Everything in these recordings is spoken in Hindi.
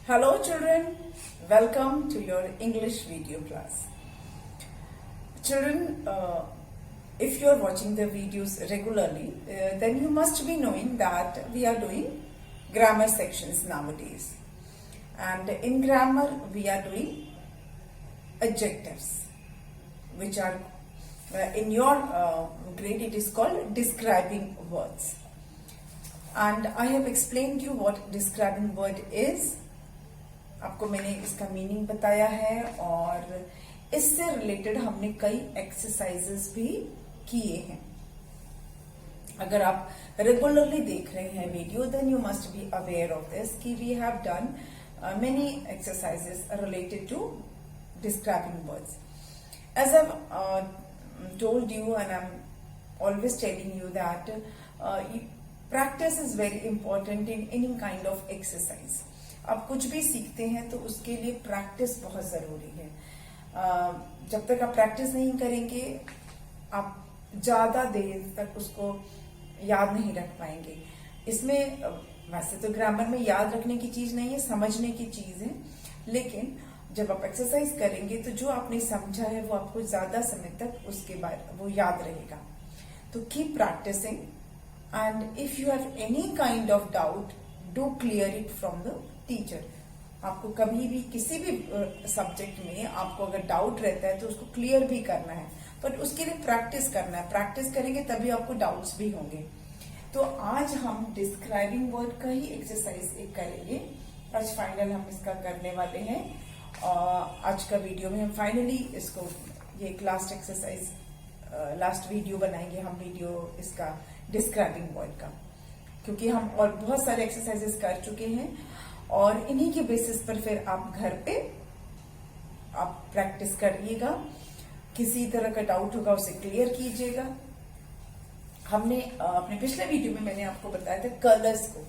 Hello children, welcome to your English video class. Children, if you are watching the videos regularly, then you must be knowing that we are doing grammar sections nowadays. And in grammar, we are doing adjectives, which are in your grade it is called describing words. And I have explained you what describing word is. आपको मैंने इसका मीनिंग बताया है और इससे रिलेटेड हमने कई एक्सरसाइजेस भी किए हैं. अगर आप रेगुलरली देख रहे हैं video then you must be aware of this कि we have done many exercises related to describing words. As I told you and I'm always telling you that practice is very important in any kind of exercise. आप कुछ भी सीखते हैं तो उसके लिए प्रैक्टिस बहुत जरूरी है. जब तक आप प्रैक्टिस नहीं करेंगे आप ज्यादा देर तक उसको याद नहीं रख पाएंगे. इसमें वैसे तो ग्रामर में याद रखने की चीज नहीं है, समझने की चीज है, लेकिन जब आप एक्सरसाइज करेंगे तो जो आपने समझा है वो आपको ज्यादा समय तक उसके बाद वो याद रहेगा. तो keep practising and if you have any kind of doubt do clear it from the teacher. आपको कभी भी किसी भी सब्जेक्ट में आपको अगर डाउट रहता है तो उसको क्लियर भी करना है, बट उसके लिए प्रैक्टिस करना है. प्रैक्टिस करेंगे तभी आपको डाउट्स भी होंगे. तो आज हम डिस्क्राइबिंग वर्ड का ही एक्सरसाइज एक करेंगे. आज फाइनल हम इसका करने वाले हैं. आज का वीडियो में हम फाइनली इसको ये एक लास्ट एक्सरसाइज लास्ट वीडियो बनाएंगे हम वीडियो इसका डिस्क्राइबिंग वर्ड का, क्योंकि हम और बहुत सारे एक्सरसाइजेस कर चुके हैं और इन्हीं के बेसिस पर फिर आप घर पे आप प्रैक्टिस करिएगा. किसी तरह का डाउट होगा उसे क्लियर कीजिएगा. हमने अपने पिछले वीडियो में मैंने आपको बताया था कलर्स को,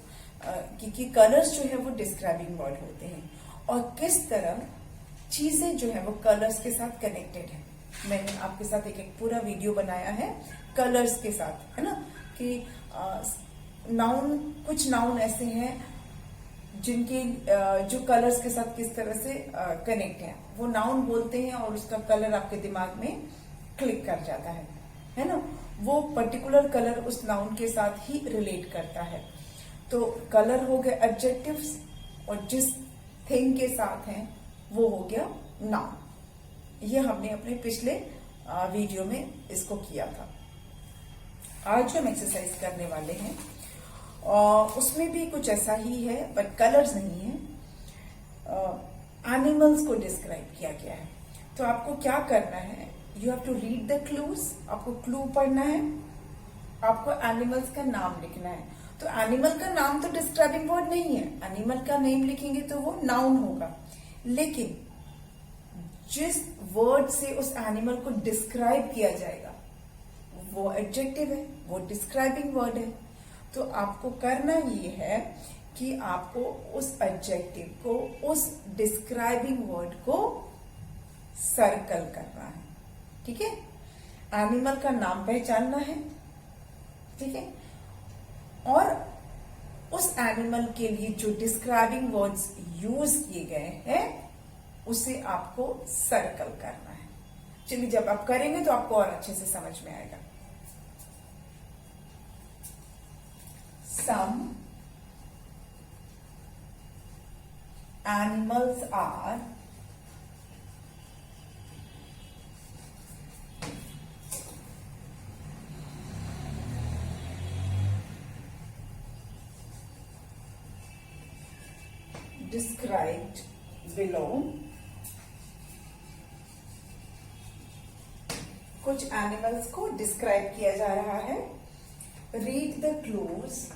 क्योंकि कलर्स जो है वो डिस्क्राइबिंग वर्ड होते हैं और किस तरह चीजें जो है वो कलर्स के साथ कनेक्टेड है. मैंने आपके साथ एक पूरा वीडियो बनाया है कलर्स के साथ, है ना, कि नाउन कुछ नाउन ऐसे हैं जिनके जो कलर्स के साथ किस तरह से कनेक्ट है. वो नाउन बोलते हैं और उसका कलर आपके दिमाग में क्लिक कर जाता है ना. वो पर्टिकुलर कलर उस नाउन के साथ ही रिलेट करता है. तो कलर हो गए एडजेक्टिव्स और जिस थिंग के साथ हैं वो हो गया नाउन. ये हमने अपने पिछले वीडियो में इसको किया था. आज जो हम एक्सरसाइज करने वाले हैं उसमें भी कुछ ऐसा ही है, बट कलर्स नहीं है. एनिमल्स को डिस्क्राइब किया गया है. तो आपको क्या करना है, you have to read the clues. आपको क्लू पढ़ना है, आपको एनिमल्स का नाम लिखना है. तो एनिमल का नाम तो डिस्क्राइबिंग वर्ड नहीं है. एनिमल का नेम लिखेंगे तो वो नाउन होगा, लेकिन जिस वर्ड से उस एनिमल को डिस्क्राइब किया जाएगा वो एडजेक्टिव है, वो डिस्क्राइबिंग वर्ड है. तो आपको करना ये है कि आपको उस एडजेक्टिव को, उस डिस्क्राइबिंग वर्ड को सर्कल करना है. ठीक है, एनिमल का नाम पहचानना है. ठीक है, और उस एनिमल के लिए जो डिस्क्राइबिंग वर्ड्स यूज किए गए हैं उसे आपको सर्कल करना है. चलिए, जब आप करेंगे तो आपको और अच्छे से समझ में आएगा. Some animals are described below. कुछ एनिमल्स को डिस्क्राइब किया जा रहा है. Read the clues.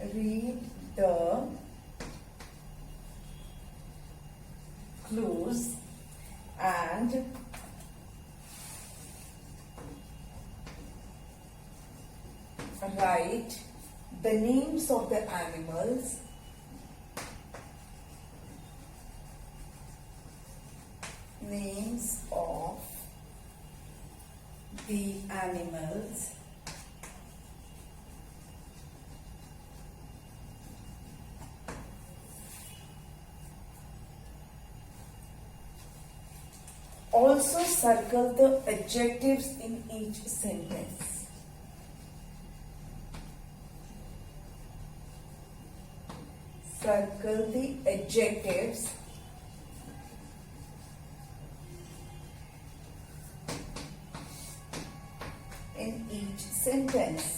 Read the clues and write the names of the animals Also circle the adjectives in each sentence. Circle the adjectives in each sentence.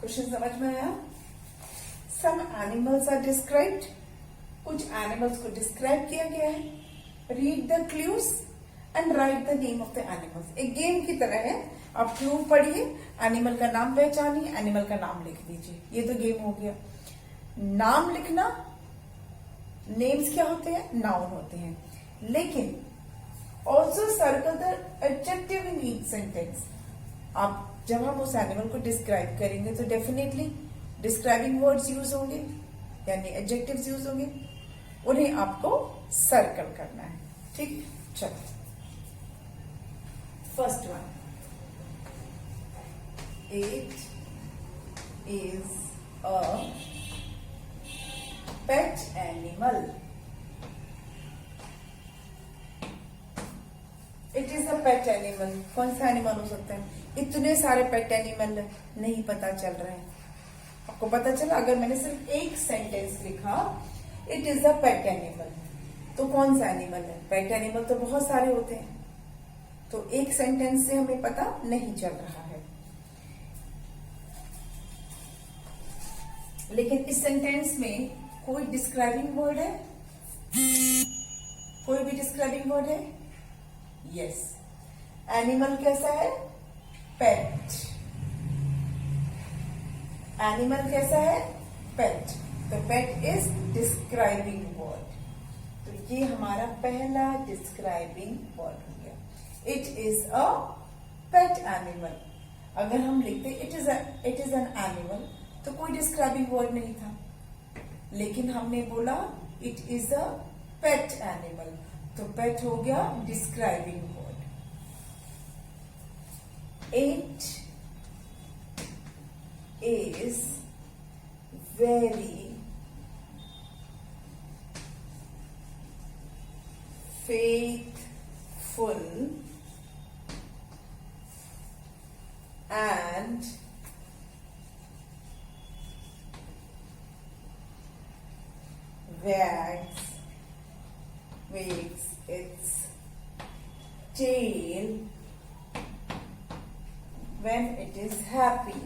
Question समझ में आया? सम एनिमल्स आर डिस्क्राइब्ड, कुछ एनिमल्स को डिस्क्राइब किया गया है. Read the clues and right the name of the animals. एक गेम की तरह है. आप क्लू पढ़िए, एनिमल का नाम पहचानिए, एनिमल का नाम लिख दीजिए. ये तो गेम हो गया. नाम लिखना, नेम्स क्या होते हैं? नाउन होते हैं. लेकिन also circle the adjective in each sentence. आप जब हम उस एनिमल को डिस्क्राइब करेंगे तो डेफिनेटली डिस्क्राइबिंग वर्ड्स यूज होंगे, यानी एडजेक्टिव्स यूज होंगे. उन्हें आपको सर्कल करना है. ठीक, चलो. First one, it is a pet animal. It is a pet animal. कौन सा एनिमल हो सकता है? इतने सारे पेट एनिमल नहीं पता चल रहे हैं. आपको पता चला अगर मैंने सिर्फ एक सेंटेंस लिखा, it is a pet animal, तो कौन सा एनिमल है? पेट एनिमल तो बहुत सारे होते हैं, तो एक सेंटेंस से हमें पता नहीं चल रहा है. लेकिन इस सेंटेंस में कोई डिस्क्राइबिंग वर्ड है? कोई भी डिस्क्राइबिंग वर्ड है? यस. एनिमल कैसा है? पेट. एनिमल कैसा है? पेट. तो पेट इज डिस्क्राइबिंग वर्ड. तो ये हमारा पहला डिस्क्राइबिंग वर्ड हो गया. It is a pet animal. अगर हम लिखते इट इज एन एनिमल तो कोई डिस्क्राइबिंग वर्ड नहीं था. लेकिन हमने बोला it is a pet animal, तो पेट हो गया describing word. It is very faithful and wags its tail when it is happy.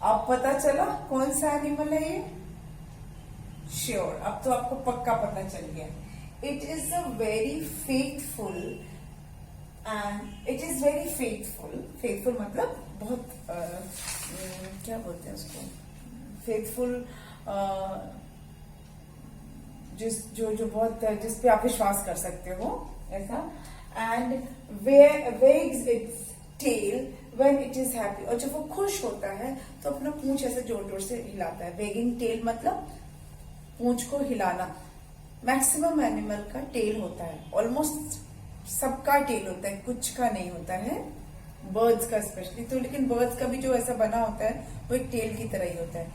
अब पता चला कौन सा एनिमल है ये? श्योर, अब तो आपको पक्का पता चल गया. It is a very faithful and it is very faithful. Faithful मतलब बहुत क्या बोलते हैं उसको? फेथफुल जो बहुत जिस पे आप विश्वास कर सकते हो, ऐसा. And wags its tail when it is happy. और जब वो खुश होता है तो अपना पूंछ ऐसे जोर जोर से हिलाता है. वेगिंग टेल मतलब पूंछ को हिलाना. मैक्सिमम एनिमल का टेल होता है, ऑलमोस्ट सबका टेल होता है, कुछ का नहीं होता है, बर्ड्स का स्पेशली. तो लेकिन बर्ड्स का भी जो ऐसा बना होता है वो एक टेल की तरह ही होता है.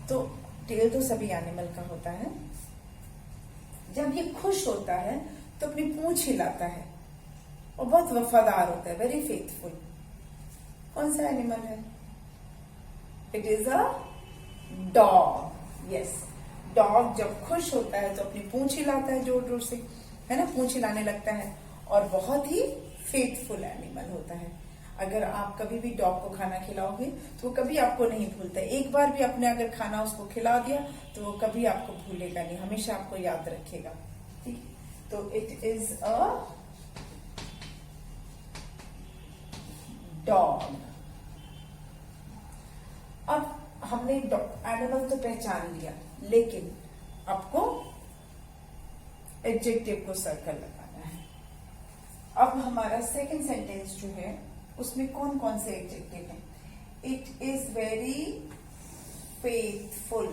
तो टेल तो सभी एनिमल का होता है. जब ये खुश होता है तो अपनी पूंछ हिलाता है और बहुत वफादार होता है, वेरी फेथफुल. कौन सा एनिमल है? It is a dog. Yes, dog जब खुश होता है तो अपनी पूंछ हिलाता है जोर जोर से, है ना, पूंछ हिलाने लगता है और बहुत ही फेथफुल एनिमल होता है. अगर आप कभी भी डॉग को खाना खिलाओगे तो वो कभी आपको नहीं भूलता. एक बार भी आपने अगर खाना उसको खिला दिया तो वो कभी आपको भूलेगा नहीं, हमेशा आपको याद रखेगा. ठीक, तो इट इज अ डॉग. अब हमने एनिमल तो पहचान लिया, लेकिन आपको एडजेक्टिव को सर्कल लगाना है. अब हमारा सेकंड सेंटेंस जो है उसमें कौन कौन से एडजेक्टिव हैं? It is very faithful.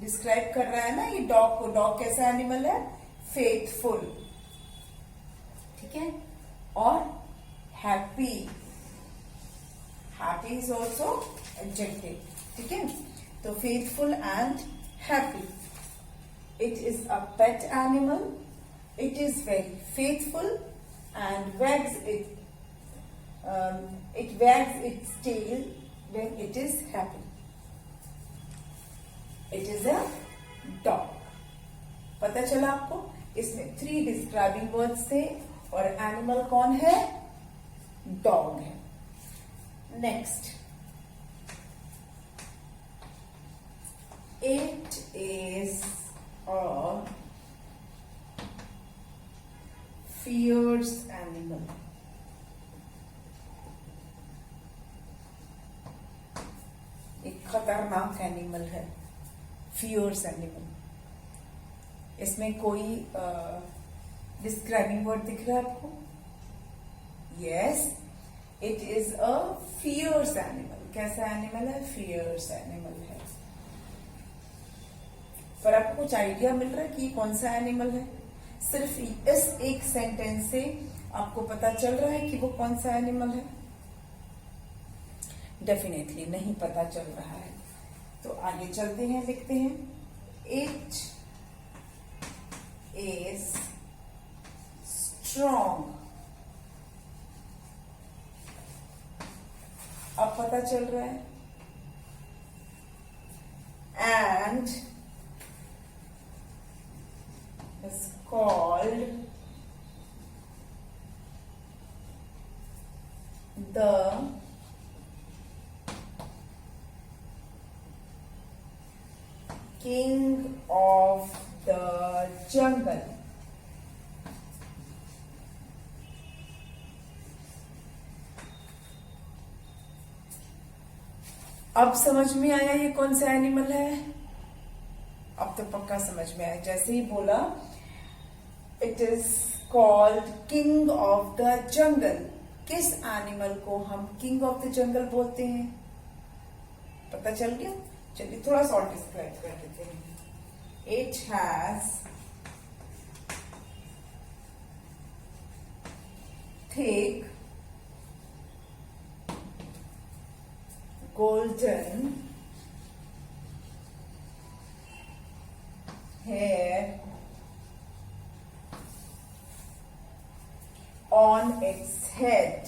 Describe कर रहा है ना ये डॉग को। डॉग कैसा एनिमल है? फेथफुल, ठीक है। और happy, happy is also adjective, ठीक है। तो faithful and happy. It is a pet animal, it is very faithful and wags it wags its tail when it is happy. It is a dog. पता चला आपको? इसमें 3 डिस्क्राइबिंग वर्ड्स थे और एनिमल कौन है? डॉग है। Next, it is a fierce animal. एक खतरनाक एनिमल है, फियर्स एनिमल। इसमें कोई डिस्क्राइबिंग वर्ड दिख रहा है आपको? Yes, it is a fierce animal. कैसा एनिमल है? फियर्स एनिमल है। पर आपको कुछ आइडिया मिल रहा है कि कौन सा एनिमल है? सिर्फ इस एक सेंटेंस से आपको पता चल रहा है कि वो कौन सा एनिमल है? डेफिनेटली नहीं पता चल रहा है। तो आगे चलते हैं, लिखते हैं इट इज स्ट्रॉन्ग। अब पता चल रहा है। And is called the king of the jungle. अब समझ में आया ये कौन सा एनिमल है? अब तो पक्का समझ में आया। जैसे ही बोला it is called king of the jungle, किस एनिमल को हम किंग ऑफ द जंगल बोलते हैं? पता चल गया? चलिए थोड़ा सा और डिस्क्राइब कर देते हैं। It has thick golden hair on its head.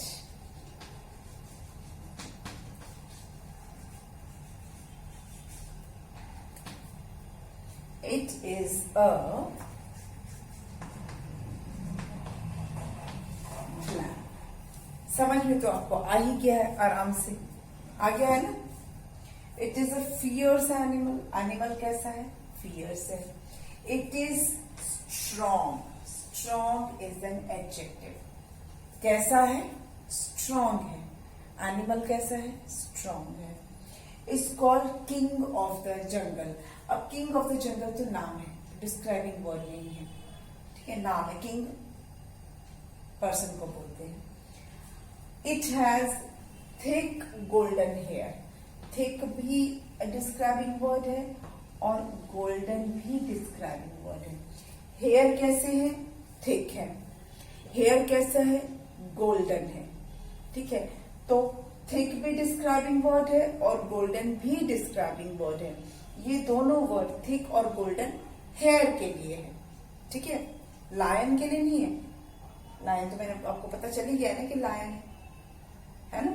It is a lamb. समझ में तो आपको आ ही गया है, आराम से आ गया है ना? It is a fierce animal. Animal कैसा है? फियर्स है। It is strong. Strong is an adjective. कैसा है? स्ट्रॉन्ग है। एनिमल कैसा है? स्ट्रॉन्ग है। Is called king of the jungle. अब किंग ऑफ द जंगल तो नाम है, डिस्क्राइबिंग वर्ड नहीं है, ठीक है। नाम है, किंग पर्सन को बोलते हैं। It has thick golden hair. Thick भी डिस्क्राइबिंग वर्ड है और गोल्डन भी डिस्क्राइबिंग वर्ड है। हेयर कैसे है? थिक है। हेयर कैसा है? गोल्डन है, ठीक है। तो थिक भी डिस्क्राइबिंग वर्ड है और गोल्डन भी डिस्क्राइबिंग वर्ड है। ये दोनों वर्ड थिक और गोल्डन हेयर के लिए है, ठीक है। लायन के लिए नहीं है। लायन तो मैंने आपको पता चल ही गया ना कि लायन है ना?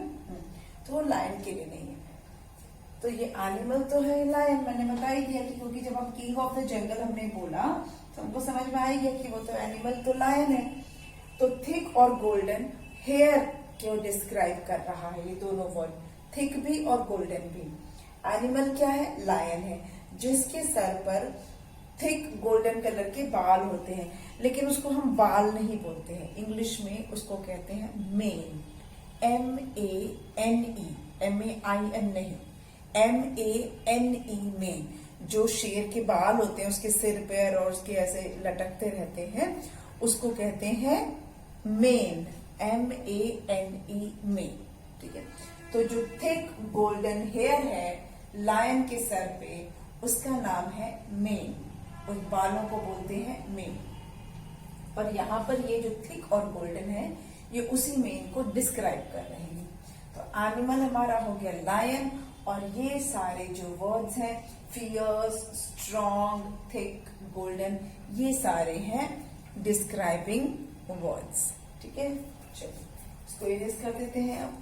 तो लायन के लिए नहीं है। तो ये एनिमल तो है लायन, मैंने बता ही दिया कि क्योंकि जब हम किंग ऑफ द जंगल हमने बोला तो हमको समझ में आ ही गया कि वो तो एनिमल तो लायन है। तो थिक और गोल्डन हेयर को डिस्क्राइब कर रहा है ये दोनों वर्ड, थिक भी और गोल्डन भी। एनिमल क्या है? लायन है, जिसके सर पर थिक गोल्डन कलर के बाल होते हैं, लेकिन उसको हम बाल नहीं बोलते हैं। इंग्लिश में उसको कहते हैं मेन, MANE, MAIN नहीं, MANE मेन। जो शेर के बाल होते हैं उसके सिर पे और उसके ऐसे लटकते रहते हैं उसको कहते हैं मेन, MANE मेन, ठीक है। तो जो थिक गोल्डन हेयर है लायन के सर पे उसका नाम है मेन। उस बालों को बोलते हैं मेन। और यहाँ पर ये जो थिक और गोल्डन है, ये उसी मेन को डिस्क्राइब कर रहे हैं। तो एनिमल हमारा हो गया लायन, और ये सारे जो वर्ड्स हैं, फियर्स, स्ट्रॉन्ग, थिक, गोल्डन, ये सारे हैं डिस्क्राइबिंग वर्ड्स। ठीक है, चलिए इसको इरेज कर देते हैं अब।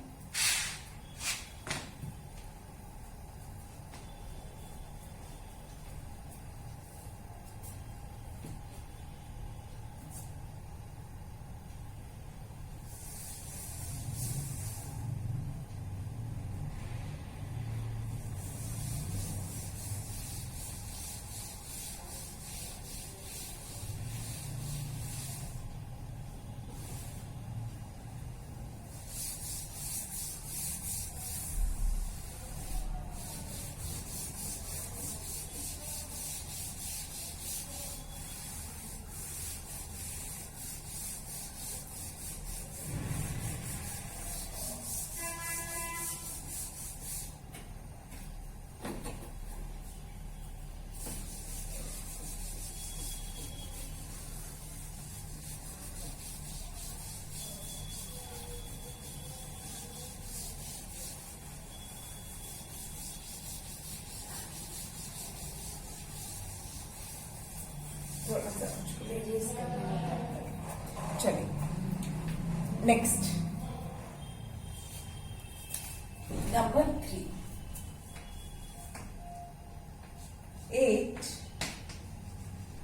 थोड़ा सा चलिए next, number 3, 8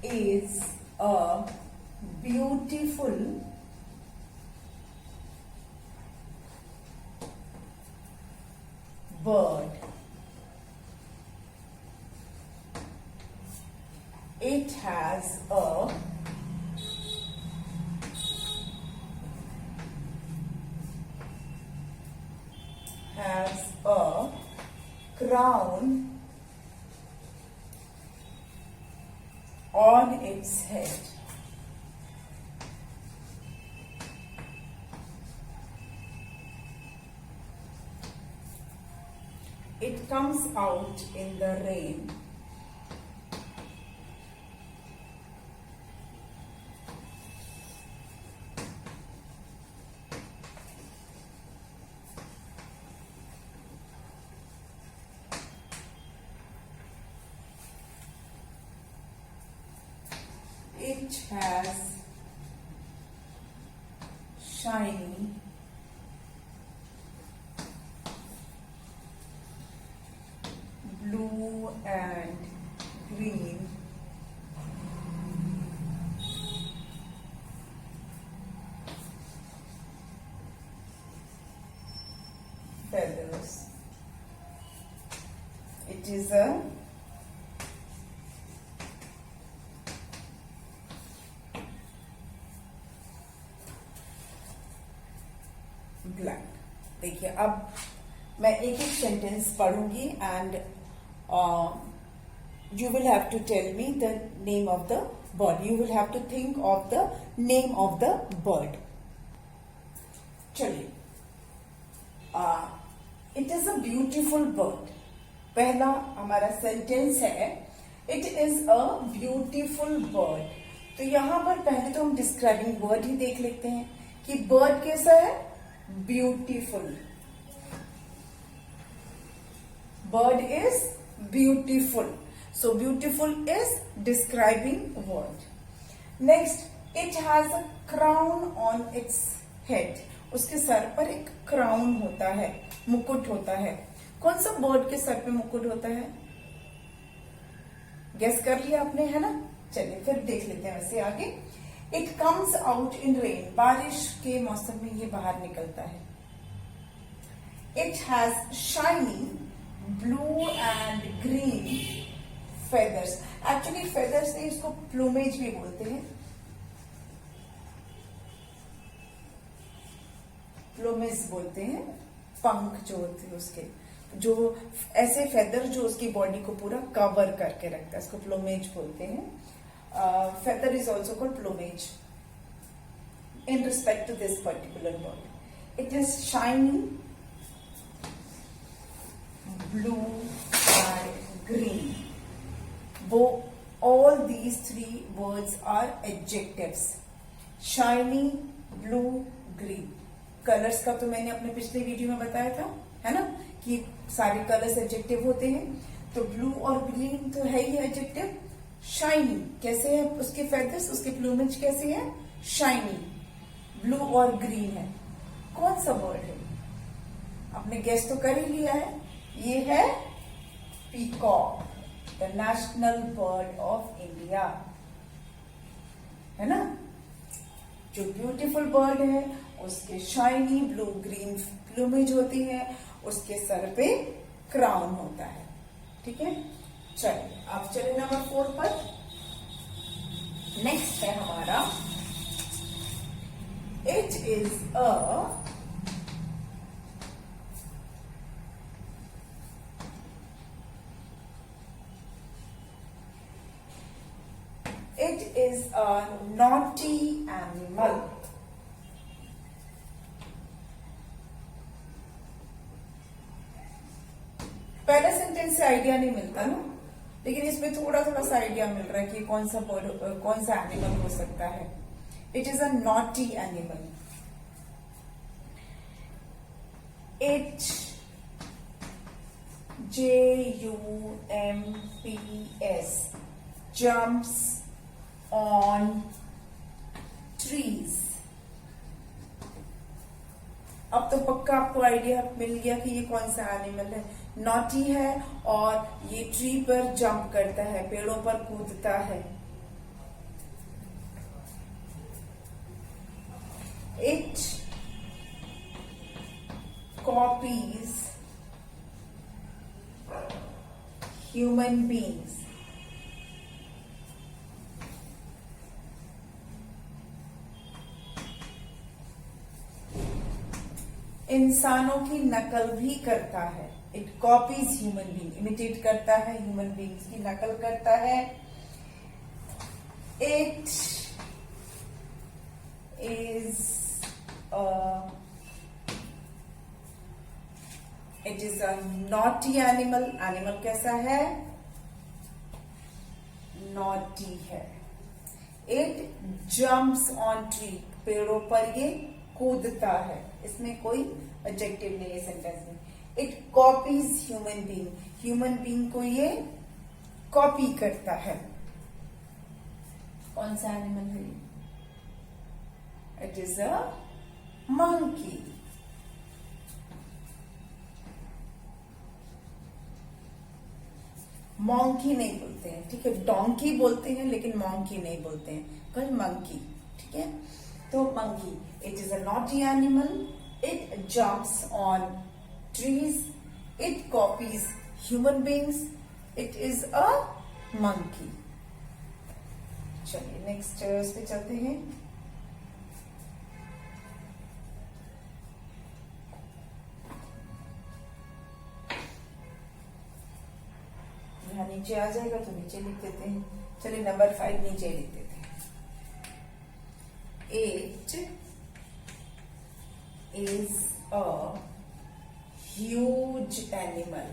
is a beautiful bird. It has a crown on its head. It comes out in the rain. It has shiny blue and green feathers. It is a black. देखिए अब मैं एक एक सेंटेंस पढ़ूंगी and you will have to tell me the name of the bird. You will have to think of the name of the bird. चलिए, it is a beautiful bird. पहला हमारा सेंटेंस है it is a beautiful bird. तो यहां पर पहले तो हम डिस्क्राइबिंग वर्ड ही देख लेते हैं कि बर्ड कैसा है, beautiful. Bird is beautiful. So beautiful is describing word. Next, it has a crown on its head. उसके सर पर एक क्राउन होता है, मुकुट होता है। कौन सा बर्ड के सर पे मुकुट होता है? गेस कर लिया आपने, है ना? चलिए फिर देख लेते हैं वैसे आगे। It comes out in rain. बारिश के मौसम में ये बाहर निकलता है। It has shiny blue and green feathers. Actually feathers नहीं, इसको plumage भी बोलते हैं। plumage बोलते हैं, पंख जो होते हैं उसके, जो ऐसे फेदर जो उसकी बॉडी को पूरा कवर करके रखता है, इसको plumage बोलते हैं। feather is also called plumage in respect to this particular bird. It is shiny blue and green. वो all these three words are adjectives. Shiny, blue, green. Colours का तो मैंने अपने पिछले वीडियो में बताया था, है ना, कि सारे कलर्स एडजेक्टिव होते हैं. तो ब्लू और ग्रीन तो है ही एडजेक्टिव. शाइनी कैसे है, उसके फेदर्स, उसके प्लूमेज कैसे है, शाइनी. ब्लू और ग्रीन है. कौन सा बर्ड है? आपने गेस तो कर ही लिया है, ये है peacock, the national bird of India, है ना. जो ब्यूटीफुल बर्ड है उसके शाइनी ब्लू ग्रीन प्लूमेज होती है, उसके सर पे क्राउन होता है. ठीक है, चलिए अब चलिए नंबर 4 पर. नेक्स्ट है हमारा it is a naughty animal. पहले सेंटेंस से आइडिया नहीं मिलता ना, लेकिन इसमें थोड़ा थोड़ा सा आइडिया मिल रहा है कि कौन सा बर्ड, कौन सा एनिमल हो सकता है. It is a naughty animal. It JUMPS jumps on trees. अब तो पक्का आपको आइडिया मिल गया कि ये कौन सा एनिमल है. नॉटी है और ये ट्री पर जंप करता है, पेड़ों पर कूदता है. It copies human beings. इंसानों की नकल भी करता है. It copies human being, imitate करता है, ह्यूमन बींग्स की नकल करता है. It is a naughty animal. Animal कैसा है, नॉटी है. इट जम्प्स ऑन ट्री, पेड़ों पर ये कूदता है. इसमें कोई एडजेक्टिव नहीं है सेंटेंस में. It copies human being, human being को ये कॉपी करता है. कौन सा एनिमल है? It is a monkey. Monkey नहीं बोलते हैं, ठीक है. डोंकी बोलते हैं लेकिन मॉन्की नहीं बोलते हैं, कल मंकी. ठीक है, तो monkey. It is a naughty animal. It jumps on trees. It copies human beings. It is a monkey. चलिए नेक्स्ट पे चलते हैं. यहाँ नीचे आ जाएगा तो नीचे लिख देते हैं. चलिए नंबर 5 नीचे लिख देते हैं. It is a huge animal.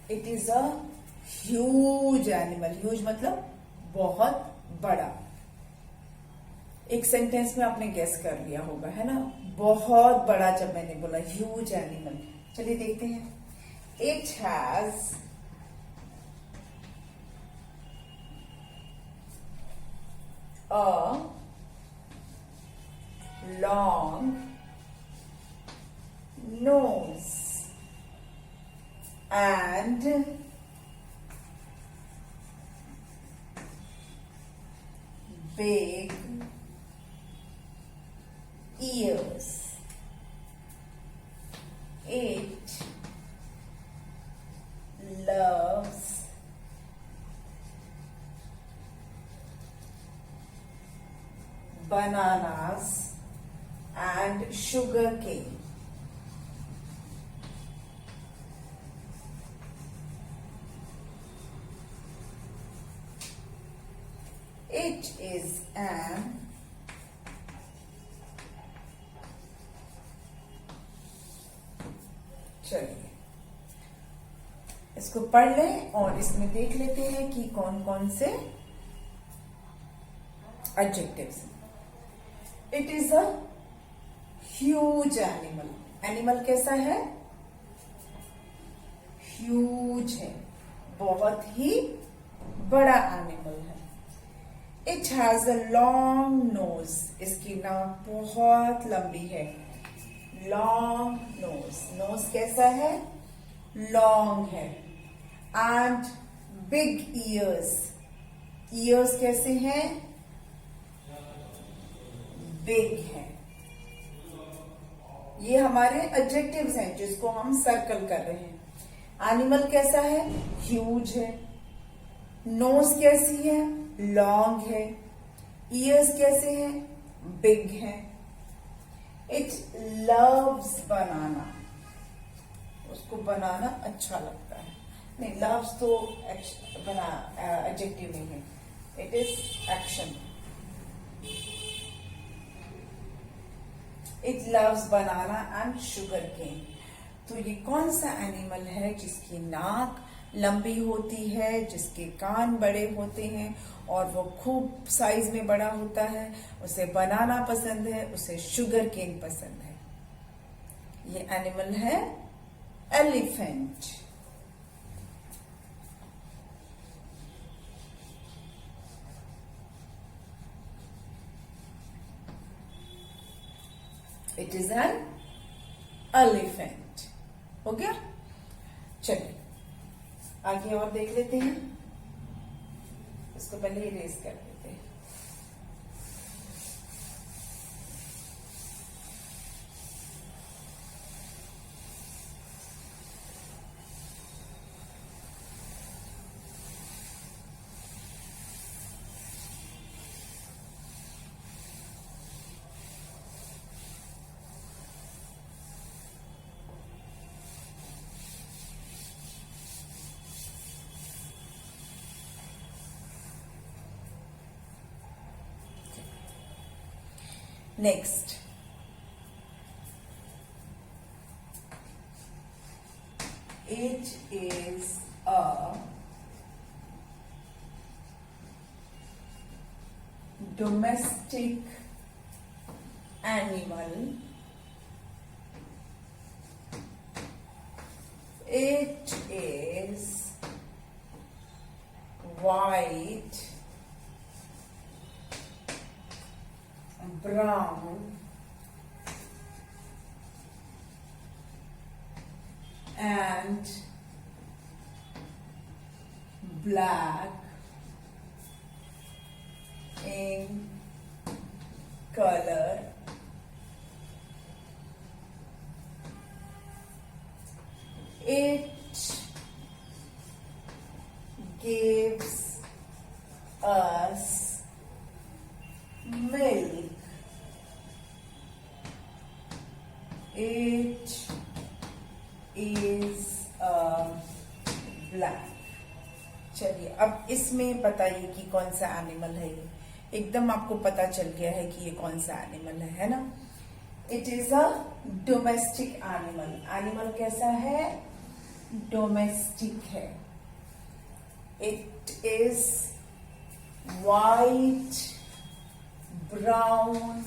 It is a huge animal. Huge मतलब बहुत बड़ा. एक सेंटेंस में आपने गेस कर लिया होगा, है ना, बहुत बड़ा. जब मैंने बोला ह्यूज एनिमल, चलिए देखते हैं. It has a long nose and big ears. It loves bananas and sugar cane. It is an चलिए इसको पढ़ लें और इसमें देख लेते हैं कि कौन कौन से adjectives. It is a huge animal. Animal कैसा है? ह्यूज है, बहुत ही बड़ा एनिमल है। It has a long nose. इसकी नाक बहुत लंबी है। Long nose. नोज कैसा है? लॉन्ग है। And big years. ईयर्स कैसे हैं? बिग है। ये हमारे एडजेक्टिव्स हैं जिसको हम सर्कल कर रहे हैं। एनिमल कैसा है? ह्यूज है। नोज कैसी है? लॉन्ग है। ईयर्स कैसे हैं? बिग है। इट लव्स बनाना। उसको बनाना अच्छा लगता है। नहीं, लव्स तो एडजेक्टिव नहीं है, it is action. It loves banana and sugar cane. तो ये कौन सा एनिमल है जिसकी नाक लंबी होती है, जिसके कान बड़े होते हैं और वो खूब साइज में बड़ा होता है? उसे बनाना पसंद है, उसे शुगर केन पसंद है। ये एनिमल है elephant. It is an elephant. हो गया? चलिए आगे और देख लेते हैं। इसको पहले इरेज कर लेते हैं। Next, it is a domestic animal. It is white, brown, and black in color. It gives us milk. It is a black. चलिए अब इसमें बताइए कि कौन सा एनिमल है ये। एकदम आपको पता चल गया है कि ये कौन सा एनिमल है ना? It is a domestic animal. Animal कैसा है? डोमेस्टिक है। It is white, brown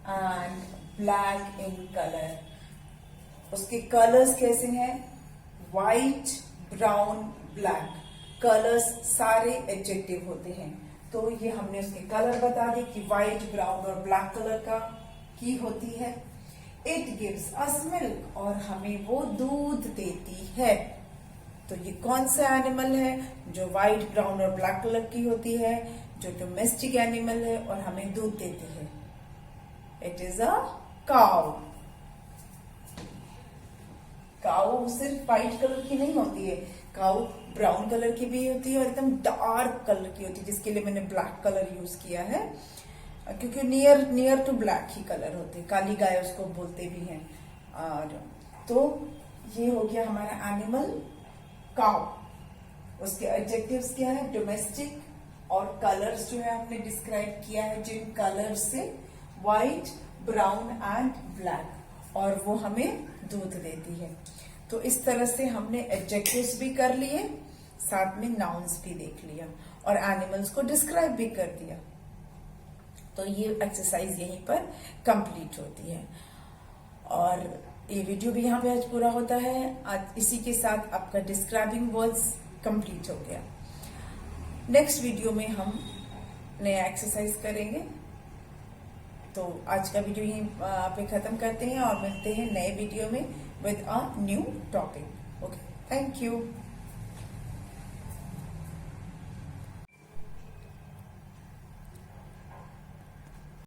and black in colour. उसके कलर्स कैसे हैं? White, brown, black. कलर्स सारे एडजेक्टिव होते हैं। तो ये हमने उसके कलर बता दी कि वाइट, ब्राउन और ब्लैक कलर का की होती है। इट गिव्स अस मिल्क, और हमें वो दूध देती है। तो ये कौन सा एनिमल है जो वाइट, ब्राउन और ब्लैक कलर की होती है, जो डोमेस्टिक एनिमल है और हमें दूध देती है? It is a cow. Cow सिर्फ वाइट कलर की नहीं होती है, काउ ब्राउन कलर की भी होती है और एकदम डार्क कलर की होती है, जिसके लिए मैंने ब्लैक कलर यूज किया है, क्योंकि नियर टू ब्लैक ही कलर होते हैं। काली गाय उसको बोलते भी हैं। और तो ये हो गया हमारा एनिमल काउ। उसके एडजेक्टिव्स क्या है? डोमेस्टिक, और कलर्स जो है हमने डिस्क्राइब किया है जिन कलर से, वाइट, ब्राउन एंड ब्लैक। और वो हमें दूध देती है। तो इस तरह से हमने एडजेक्टिव्स भी कर लिए, साथ में नाउन्स भी देख लिया और एनिमल्स को डिस्क्राइब भी कर दिया। तो ये एक्सरसाइज यहीं पर कंप्लीट होती है और ये वीडियो भी यहाँ पे आज पूरा होता है। आज इसी के साथ आपका डिस्क्राइबिंग वर्ड्स कंप्लीट हो गया। नेक्स्ट वीडियो में हम नया एक्सरसाइज करेंगे। तो आज का वीडियो यहीं पे खत्म करते हैं और मिलते हैं नए वीडियो में with a new topic. Okay, thank you.